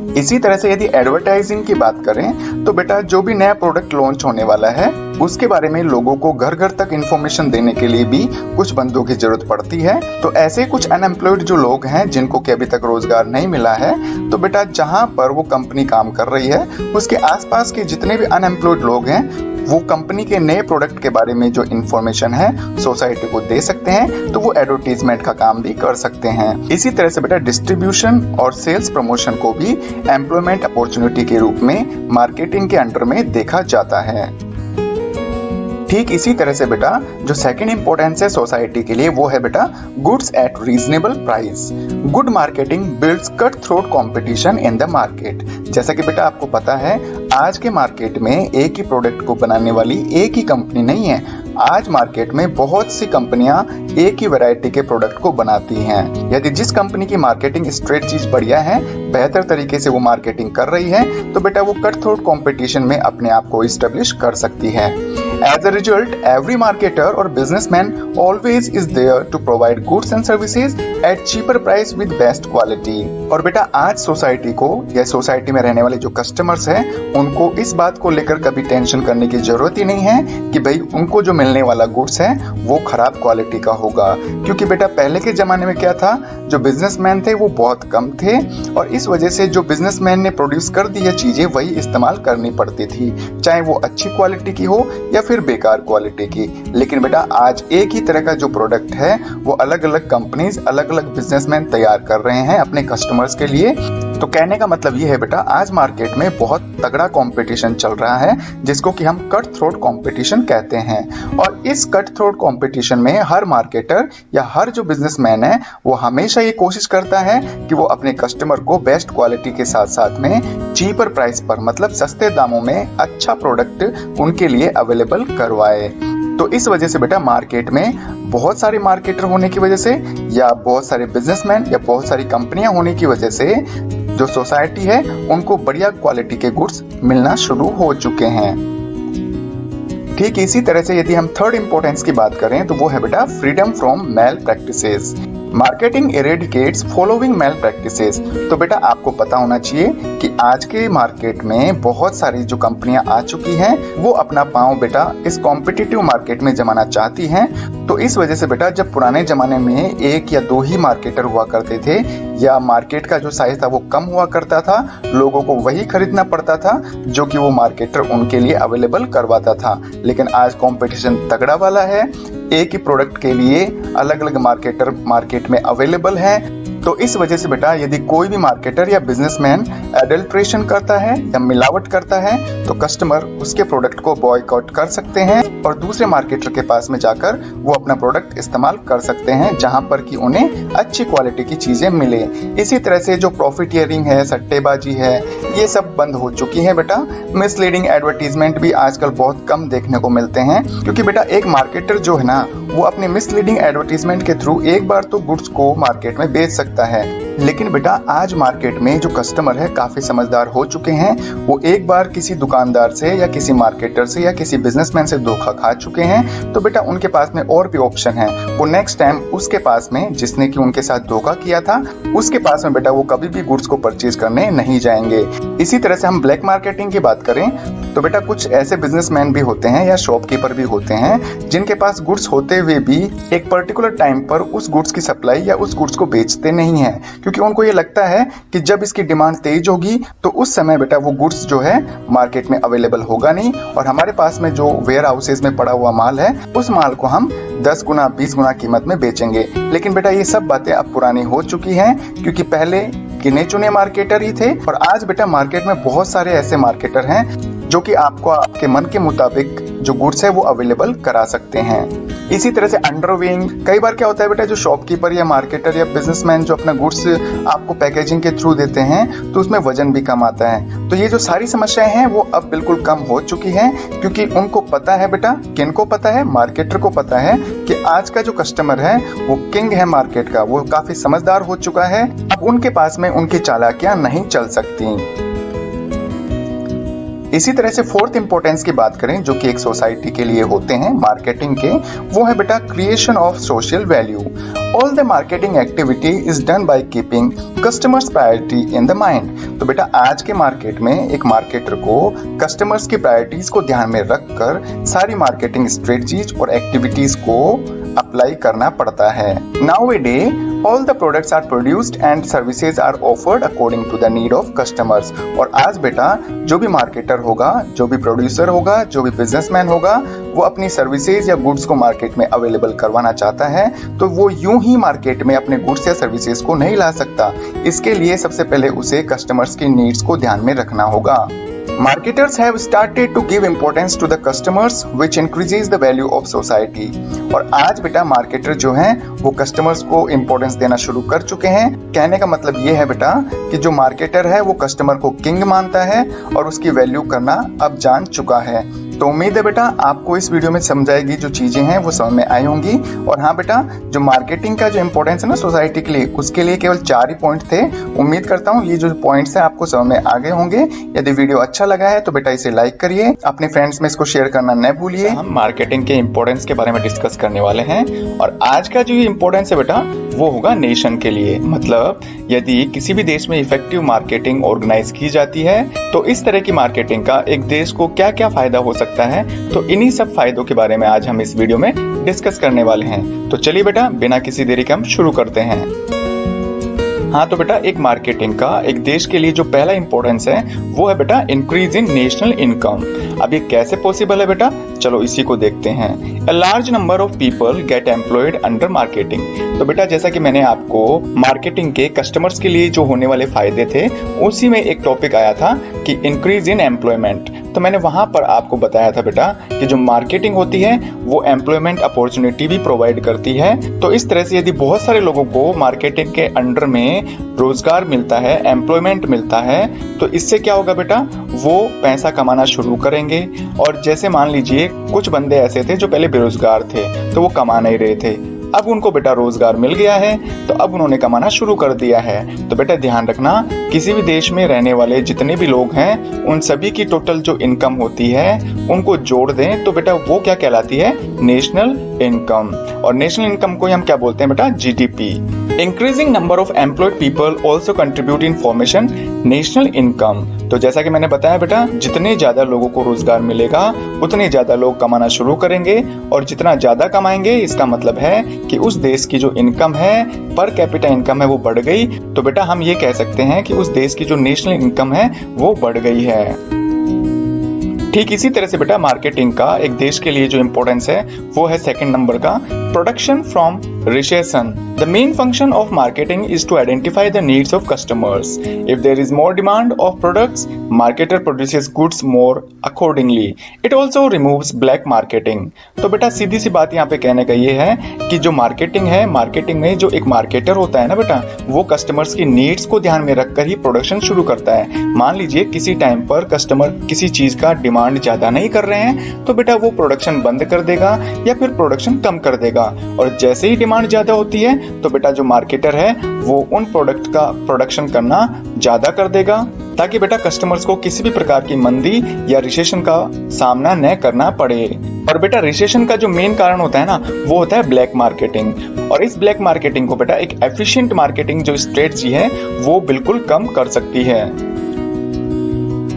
इसी तरह से यदि एडवर्टाइजिंग की बात करें तो बेटा जो भी नया प्रोडक्ट लॉन्च होने वाला है उसके बारे में लोगों को घर घर तक इंफॉर्मेशन देने के लिए भी कुछ बंदों की जरूरत पड़ती है। तो ऐसे कुछ अनएम्प्लॉयड जो लोग हैं जिनको कि अभी तक रोजगार नहीं मिला है, तो बेटा जहां पर वो कंपनी काम कर रही है उसके आसपास के जितने भी अनएम्प्लॉयड लोग हैं वो कंपनी के नए प्रोडक्ट के बारे में जो इंफॉर्मेशन है सोसाइटी को दे सकते हैं। तो वो एडवर्टाइजमेंट का काम भी कर सकते हैं। इसी तरह से बेटा डिस्ट्रीब्यूशन और सेल्स प्रमोशन को भी एम्प्लॉयमेंट अपॉर्चुनिटी के रूप में मार्केटिंग के अंडर में देखा जाता है। ठीक इसी तरह से बेटा जो सेकंड इंपॉर्टेंस है सोसाइटी के लिए वो है बेटा goods at reasonable price. Good marketing builds cut throat competition in the market. जैसा कि बेटा आपको पता है आज के मार्केट में एक ही प्रोडक्ट को बनाने वाली एक ही कंपनी नहीं है। आज मार्केट में बहुत सी कंपनियां एक ही वैरायटी के प्रोडक्ट को बनाती हैं। यदि जिस कंपनी की मार्केटिंग स्ट्रेटजीज बढ़िया है, बेहतर तरीके से वो मार्केटिंग कर रही है, तो बेटा वो कट थ्रोट कंपटीशन में अपने आप को इस्टेब्लिश कर सकती है। As a result, every marketer or businessman always is there to provide goods and services at cheaper price with best quality। और बेटा आज सोसाइटी को या सोसाइटी में रहने वाले जो कस्टमर्स हैं उनको इस बात को लेकर कभी टेंशन करने की जरूरत ही नहीं है कि भाई उनको जो मिलने वाला गुड्स है वो खराब क्वालिटी का होगा। क्योंकि बेटा पहले के जमाने में क्या था, जो बिजनेसमैन थे वो बहुत कम थे और इस वजह से जो बिजनेसमैन ने प्रोड्यूस कर दी है चीजें वही इस्तेमाल करनी पड़ती थी, चाहे वो अच्छी क्वालिटी की हो या फिर बेकार क्वालिटी की। लेकिन बेटा आज एक ही तरह का जो प्रोडक्ट है वो अलग अलग कंपनीज, अलग अलग बिजनेसमैन तैयार कर रहे हैं अपने कस्टमर्स के लिए। तो कहने का मतलब ये है बेटा, आज मार्केट में बहुत तगड़ा कंपटीशन चल रहा है जिसको कि हम कट थ्रोट कंपटीशन कहते हैं। और इस कट थ्रोट कंपटीशन में हर मार्केटर या हर जो बिजनेसमैन है वो हमेशा ये कोशिश करता है कि वो अपने कस्टमर को बेस्ट क्वालिटी के साथ साथ में चीपर प्राइस पर, मतलब सस्ते दामों में अच्छा प्रोडक्ट उनके लिए अवेलेबल करवाए। तो इस वजह से बेटा मार्केट में बहुत सारे मार्केटर होने की वजह से या बहुत सारे बिजनेसमैन या बहुत सारी कंपनियां होने की वजह से जो सोसाइटी है उनको बढ़िया क्वालिटी के गुड्स मिलना शुरू हो चुके हैं। ठीक इसी तरह से यदि हम थर्ड इंपॉर्टेंस की बात करें तो वो है बेटा freedom from malpractices. Marketing eradicates following malpractices. तो बेटा आपको पता होना चाहिए कि आज के मार्केट में बहुत सारी जो कंपनियां आ चुकी हैं वो अपना पांव बेटा इस कॉम्पिटिटिव मार्केट में जमाना चाहती हैं। तो इस वजह से बेटा जब पुराने जमाने में एक या दो ही मार्केटर हुआ करते थे या मार्केट का जो साइज था वो कम हुआ करता था, लोगों को वही खरीदना पड़ता था जो कि वो मार्केटर उनके लिए अवेलेबल करवाता था। लेकिन आज कंपटीशन तगड़ा वाला है, एक ही प्रोडक्ट के लिए अलग अलग मार्केटर मार्केट में अवेलेबल है। तो इस वजह से बेटा यदि कोई भी मार्केटर या बिजनेसमैन एडल्ट्रेशन करता है या मिलावट करता है तो कस्टमर उसके प्रोडक्ट को बॉयकॉट कर सकते हैं और दूसरे मार्केटर के पास में जाकर वो अपना प्रोडक्ट इस्तेमाल कर सकते हैं जहां पर कि उन्हें अच्छी क्वालिटी की चीजें मिले। इसी तरह से जो प्रॉफिटियरिंग है, सट्टेबाजी है, ये सब बंद हो चुकी है बेटा। मिसलीडिंग एडवर्टीजमेंट भी आजकल बहुत कम देखने को मिलते हैं क्योंकि बेटा एक मार्केटर जो है ना वो अपने मिसलीडिंग एडवर्टीजमेंट के थ्रू एक बार तो गुड्स को मार्केट में बेच सकता है। लेकिन बेटा आज मार्केट में जो कस्टमर है काफी समझदार हो चुके हैं, वो एक बार किसी दुकानदार से या किसी मार्केटर से या किसी बिजनेसमैन से धोखा खा चुके हैं तो बेटा उनके पास में और भी ऑप्शन है। वो नेक्स्ट टाइम उसके पास में जिसने कि उनके साथ धोखा किया था उसके पास में बेटा वो कभी भी गुड्स को परचेज करने नहीं जाएंगे। इसी तरह से हम ब्लैक मार्केटिंग की बात करें तो बेटा कुछ ऐसे बिजनेसमैन भी होते हैं या शॉपकीपर भी होते हैं जिनके पास गुड्स होते हुए भी एक पर्टिकुलर टाइम पर उस गुड्स की सप्लाई या उस गुड्स को बेचते नहीं है क्योंकि उनको ये लगता है कि जब इसकी डिमांड तेज होगी तो उस समय बेटा वो गुड्स जो है मार्केट में अवेलेबल होगा नहीं और हमारे पास में जो वेयर हाउसेज में पड़ा हुआ माल है उस माल को हम 10 गुना 20 गुना कीमत में बेचेंगे। लेकिन बेटा ये सब बातें अब पुरानी हो चुकी हैं क्योंकि पहले गिने चुने मार्केटर ही थे और आज बेटा मार्केट में बहुत सारे ऐसे मार्केटर हैं जो कि आपको आपके मन के मुताबिक जो गुड्स है वो अवेलेबल करा सकते हैं। इसी तरह से अंडरवेइंग, कई बार क्या होता है बेटा जो शॉपकीपर या मार्केटर या बिजनेसमैन जो अपना गुड्स आपको पैकेजिंग के थ्रू देते हैं तो उसमें वजन भी कम आता है। तो ये जो सारी समस्याएं हैं वो अब बिल्कुल कम हो चुकी हैं क्योंकि उनको पता है बेटा, किनको पता है, मार्केटर को पता है कि आज का जो कस्टमर है वो किंग है मार्केट का, वो काफी समझदार हो चुका है। अब उनके पास में उनकी चालाकियां नहीं चल सकती। इसी तरह से फोर्थ इंपॉर्टेंस की बात करें जो कि एक सोसाइटी के लिए होते हैं मार्केटिंग के, वो है बेटा creation of social value. All the marketing activity is done by keeping customers priority in the mind. तो बेटा आज के मार्केट में एक मार्केटर को कस्टमर्स की प्रायोरिटीज को ध्यान में रखकर सारी मार्केटिंग स्ट्रेटजीज और एक्टिविटीज को अप्लाई करना पड़ता है। Nowadays, all the products are produced and services are offered according to the need of customers। और आज बेटा जो भी मार्केटर होगा, जो भी प्रोड्यूसर होगा, जो भी बिजनेसमैन होगा, वो अपनी सर्विसेज या गुड्स को मार्केट में अवेलेबल करवाना चाहता है तो वो यूं ही मार्केट में अपने गुड्स या सर्विसेज को नहीं ला सकता। इसके लिए सबसे पहले उसे कस्टमर्स की नीड्स को ध्यान में रखना होगा। Marketers have started to give importance to the customers which increases the value of society। और आज बेटा मार्केटर जो हैं वो कस्टमर्स को इम्पोर्टेंस देना शुरू कर चुके हैं। कहने का मतलब ये है बेटा कि जो मार्केटर है वो कस्टमर को किंग मानता है और उसकी वैल्यू करना अब जान चुका है। तो उम्मीद है बेटा आपको इस वीडियो में समझाएगी जो चीजें हैं वो समझ में आई होंगी। और हाँ बेटा जो मार्केटिंग का जो इम्पोर्टेंस है ना सोसाइटी के लिए, उसके लिए केवल 4 ही पॉइंट थे। उम्मीद करता हूँ ये जो पॉइंट्स हैं आपको समझ में आ गए होंगे। यदि वीडियो अच्छा लगा है तो बेटा इसे लाइक करिए, अपने फ्रेंड्स में इसको शेयर करना न भूलिए। हम मार्केटिंग के इम्पोर्टेंस के बारे में डिस्कस करने वाले हैं और आज का जो इम्पोर्टेंस है बेटा वो होगा नेशन के लिए। मतलब यदि किसी भी देश में इफेक्टिव मार्केटिंग ऑर्गेनाइज की जाती है तो इस तरह की मार्केटिंग का एक देश को क्या क्या फायदा हो सकता है, तो इन्हीं सब फायदों के बारे में आज हम इस वीडियो में डिस्कस करने वाले हैं। तो चलिए बेटा बिना किसी देरी के हम शुरू करते हैं। हाँ तो बेटा एक मार्केटिंग का एक देश के लिए जो पहला इंपॉर्टेंस है वो है बेटा इंक्रीज इन नेशनल इनकम। अब ये कैसे पॉसिबल है बेटा, चलो इसी को देखते हैं। A large number of people get employed under marketing. तो बेटा जैसा कि मैंने आपको मार्केटिंग के कस्टमर्स के लिए जो होने वाले फायदे थे उसी में एक टॉपिक आया था कि इंक्रीज इन एम्प्लॉयमेंट। तो मैंने वहां पर आपको बताया था बेटा कि जो मार्केटिंग होती है वो एम्प्लॉयमेंट अपॉर्चुनिटी भी प्रोवाइड करती है। तो इस तरह से यदि बहुत सारे लोगों को मार्केटिंग के अंडर में रोजगार मिलता है, एम्प्लॉयमेंट मिलता है, तो इससे क्या होगा बेटा, वो पैसा कमाना शुरू करेंगे। और जैसे मान लीजिए कुछ बंदे ऐसे थे जो पहले बेरोजगार थे, तो वो कमा नहीं रहे थे, अब उनको बेटा रोजगार मिल गया है तो अब उन्होंने कमाना शुरू कर दिया है। तो बेटा ध्यान रखना, किसी भी देश में रहने वाले जितने भी लोग हैं उन सभी की टोटल जो इनकम होती है उनको जोड़ दें तो बेटा वो क्या कहलाती है, नेशनल इनकम। और नेशनल इनकम को हम क्या बोलते हैं बेटा, GDP. Increasing number of employed people also contribute in formation national income. तो जैसा कि मैंने बताया बेटा, जितने ज्यादा लोगों को रोजगार मिलेगा उतने ज्यादा लोग कमाना शुरू करेंगे, और जितना ज्यादा कमाएंगे इसका मतलब है कि उस देश की जो इनकम है, पर कैपिटा इनकम है, वो बढ़ गई। तो बेटा हम ये कह सकते हैं कि उस देश की जो नेशनल इनकम है वो बढ़ गई है। ठीक इसी तरह से बेटा मार्केटिंग का एक देश के लिए जो इंपॉर्टेंस है वो है सेकंड नंबर का, production from recession. The main function of marketing is to identify the needs of customers. If there is more demand of products, marketer produces goods more accordingly. It also removes black marketing. तो बेटा सीधी सी बात यहाँ पे कहने का ये है कि जो मार्केटिंग है, मार्केटिंग में जो एक मार्केटर होता है ना बेटा, वो कस्टमर्स की नीड्स को ध्यान में रखकर ही प्रोडक्शन शुरू करता है। मान लीजिए किसी टाइम पर कस्टमर किसी चीज का डिमांड ज्यादा नहीं कर रहे हैं तो बेटा वो प्रोडक्शन बंद कर देगा या फिर प्रोडक्शन कम कर देगा, और जैसे ही डिमांड ज्यादा होती है तो बेटा जो मार्केटर है वो उन प्रोडक्ट का प्रोडक्शन करना ज्यादा कर देगा, ताकि बेटा कस्टमर्स को किसी भी प्रकार की मंदी या रिसेशन का सामना न करना पड़े। और बेटा रिसेशन का जो मेन कारण होता है ना वो होता है ब्लैक मार्केटिंग, और इस ब्लैक मार्केटिंग को बेटा एक एफिशिएंट मार्केटिंग जो स्ट्रेटजी है वो बिल्कुल कम कर सकती है।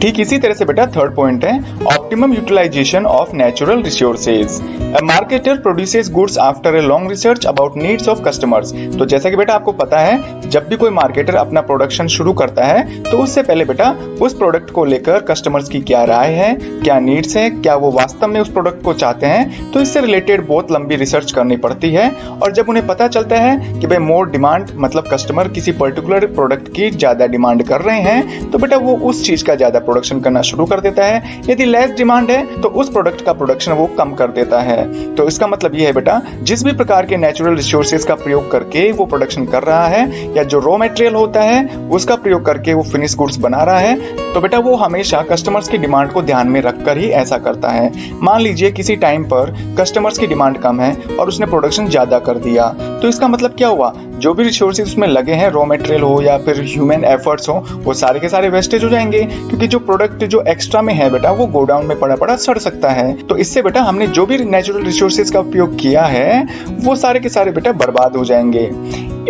ठीक इसी तरह से बेटा थर्ड पॉइंट है, optimum utilisation of natural resources. A marketer produces goods after a long research about needs of customers. तो जैसा कि बेटा आपको पता है, जब भी कोई मार्केटर अपना प्रोडक्शन शुरू करता है तो उससे पहले बेटा उस प्रोडक्ट को लेकर कस्टमर्स की क्या राय है, क्या नीड्स है, क्या वो वास्तव में उस प्रोडक्ट को चाहते हैं, तो इससे रिलेटेड बहुत लंबी रिसर्च करनी पड़ती है। और जब उन्हें पता चलता है कि भाई मोर डिमांड मतलब कस्टमर किसी पर्टिकुलर प्रोडक्ट की ज्यादा डिमांड कर रहे हैं, तो बेटा वो उस चीज का ज्यादा प्रोडक्शन करना शुरू कर देता है। यदि लेस डिमांड है तो उस प्रोडक्ट का प्रोडक्शन वो कम कर देता है। तो इसका मतलब ये है बेटा, जिस भी प्रकार के नेचुरल रिसोर्सेज का प्रयोग करके वो प्रोडक्शन कर रहा है या जो रॉ मटेरियल होता है उसका प्रयोग करके वो फिनिश गुड्स बना रहा है, तो बेटा वो हमेशा कस्टमर्स की डिमांड को ध्यान में रखकर ही ऐसा करता है। मान लीजिए किसी टाइम पर कस्टमर्स की डिमांड कम है और उसने प्रोडक्शन ज्यादा कर दिया, तो इसका मतलब क्या हुआ, जो भी रिसोर्सेज उसमें लगे हैं, रॉ मटेरियल हो या फिर ह्यूमन एफर्ट्स हो, वो सारे के सारे वेस्टेज हो जाएंगे, क्योंकि जो प्रोडक्ट जो एक्स्ट्रा में है बेटा वो गोडाउन में पड़ा पड़ा सड़ सकता है। तो इससे बेटा हमने जो भी नेचुरल रिसोर्सेज का उपयोग किया है वो सारे के सारे बेटा बर्बाद हो जाएंगे।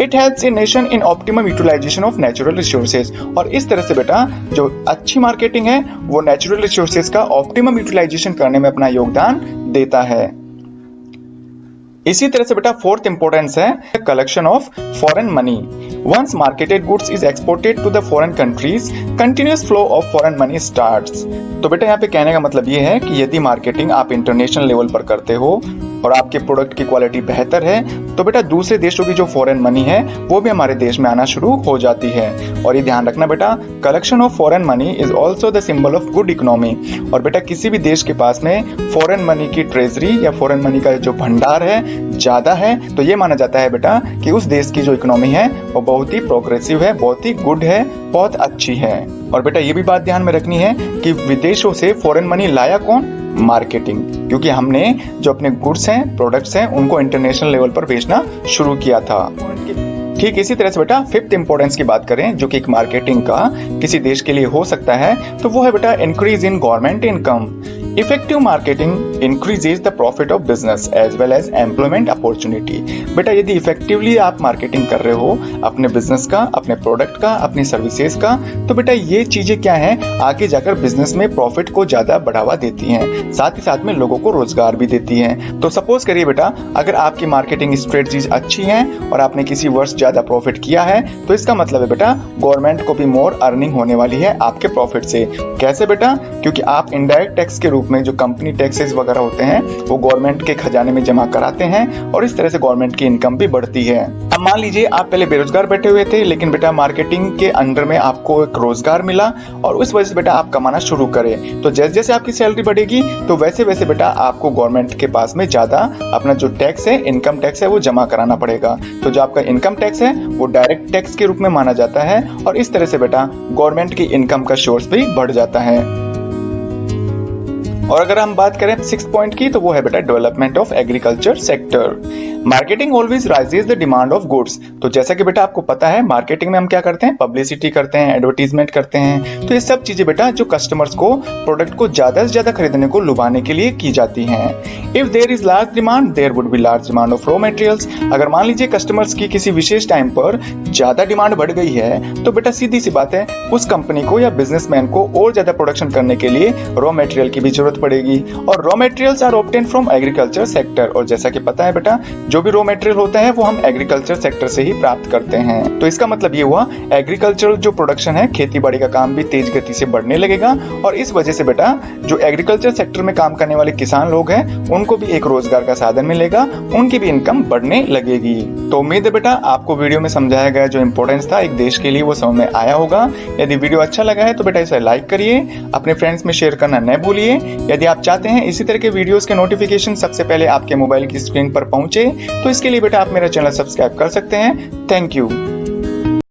It helps a nation in optimum utilization of natural resources. और इस तरह से बेटा जो अच्छी मार्केटिंग है वो नेचुरल रिसोर्सेज का ऑप्टिमम यूटिलाइजेशन करने में अपना योगदान देता है। इसी तरह से बेटा फोर्थ इंपॉर्टेंस है collection of foreign money. Once marketed goods is exported to the foreign countries, continuous flow of foreign money starts. तो बेटा यहाँ पे कहने का मतलब ये है कि यदि मार्केटिंग आप इंटरनेशनल लेवल पर करते हो और आपके प्रोडक्ट की क्वालिटी बेहतर है तो बेटा दूसरे देशों की जो फॉरेन मनी है वो भी हमारे देश में आना शुरू हो जाती है। और ये ध्यान रखना बेटा, collection of foreign money is also the symbol of good economy. और बेटा किसी भी देश के पास में फॉरेन मनी की ट्रेजरी या फॉरेन मनी का जो भंडार है ज्यादा है तो ये माना जाता है बेटा कि उस देश की जो इकोनॉमी है वो बहुत ही प्रोग्रेसिव है, बहुत ही गुड है, बहुत अच्छी है। और बेटा ये भी बात ध्यान में रखनी है कि विदेशों से फॉरेन मनी लाया कौन, मार्केटिंग, क्योंकि हमने जो अपने गुड्स हैं, प्रोडक्ट्स हैं, उनको इंटरनेशनल लेवल पर बेचना शुरू किया था। ठीक इसी तरह से बेटा फिफ्थ इंपॉर्टेंस की बात करें जो कि एक मार्केटिंग का किसी देश के लिए हो सकता है तो वो है बेटा increase in government income. Effective marketing increases the profit of business as well as employment opportunity. बेटा यदि इफेक्टिवली आप मार्केटिंग कर रहे हो अपने बिजनेस का, अपने प्रोडक्ट का, अपनी सर्विसेज का, तो बेटा ये चीजें क्या है, आगे जाकर बिजनेस में प्रॉफिट को ज्यादा बढ़ावा देती हैं, साथ ही साथ में लोगों को रोजगार भी देती हैं। तो सपोज करिए बेटा अगर आपकी मार्केटिंग स्ट्रेटजीज अच्छी हैं और आपने किसी वर्ष ज्यादा प्रॉफिट किया है तो इसका मतलब है बेटा गवर्नमेंट को भी मोर अर्निंग होने वाली है आपके प्रॉफिट से। कैसे बेटा, क्योंकि आप इनडायरेक्ट टैक्स के रूप रूप में जो कंपनी टैक्सेस वगैरह होते हैं वो गवर्नमेंट के खजाने में जमा कराते हैं और इस तरह से गवर्नमेंट की इनकम भी बढ़ती है। अब मान लीजिए आप पहले बेरोजगार बैठे हुए थे, लेकिन बेटा मार्केटिंग के अंडर में आपको एक रोजगार मिला और उस वजह से बेटा आप कमाना शुरू करें। तो जैसे जैसे आपकी सैलरी बढ़ेगी तो वैसे वैसे बेटा आपको गवर्नमेंट के पास में ज्यादा अपना जो टैक्स है, इनकम टैक्स है, वो जमा कराना पड़ेगा। तो जो आपका इनकम टैक्स है वो डायरेक्ट टैक्स के रूप में माना जाता है और इस तरह से बेटा गवर्नमेंट की इनकम का सोर्स भी बढ़ जाता है। और अगर हम बात करें 6 पॉइंट की तो वो है बेटा development of agriculture sector. Marketing always rises the demand of goods. तो जैसा कि बेटा आपको पता है मार्केटिंग में हम क्या करते हैं, पब्लिसिटी करते हैं, एडवर्टीजमेंट करते हैं। तो ये सब चीजें बेटा जो कस्टमर्स को प्रोडक्ट को ज्यादा से ज्यादा खरीदने को लुभाने के लिए की जाती हैं। If there is large demand there would be large demand of raw materials. अगर मान लीजिए कस्टमर्स की किसी विशेष टाइम पर ज्यादा डिमांड बढ़ गई है तो बेटा सीधी सी बात है उस कंपनी को या बिजनेसमैन को और ज्यादा प्रोडक्शन करने के लिए रॉ मटेरियल की भी जरूरत पड़ेगी और raw materials are obtain from agriculture sector. और जैसा कि पता है बेटा जो भी रॉ मटेरियल होता है वो हम एग्रीकल्चर सेक्टर से ही प्राप्त करते हैं। तो इसका मतलब ये हुआ एग्रीकल्चर जो प्रोडक्शन है, खेती बाड़ी का काम भी तेज गति से बढ़ने लगेगा और इस वजह से बेटा जो एग्रीकल्चर सेक्टर में काम करने वाले किसान लोग हैं उनको भी एक रोजगार का साधन मिलेगा, उनकी भी इनकम बढ़ने लगेगी। तो उम्मीद है बेटा आपको वीडियो में समझाया गया जो इंपॉर्टेंस था एक देश के लिए वो समझ में आया होगा। यदि वीडियो अच्छा लगा है तो बेटा इसे लाइक करिए, अपने फ्रेंड्स में शेयर करना न भूलिए। यदि आप चाहते हैं इसी तरह के वीडियोस के नोटिफिकेशन सबसे पहले आपके मोबाइल की स्क्रीन पर पहुंचे तो इसके लिए बेटा आप मेरा चैनल सब्सक्राइब कर सकते हैं। Thank you.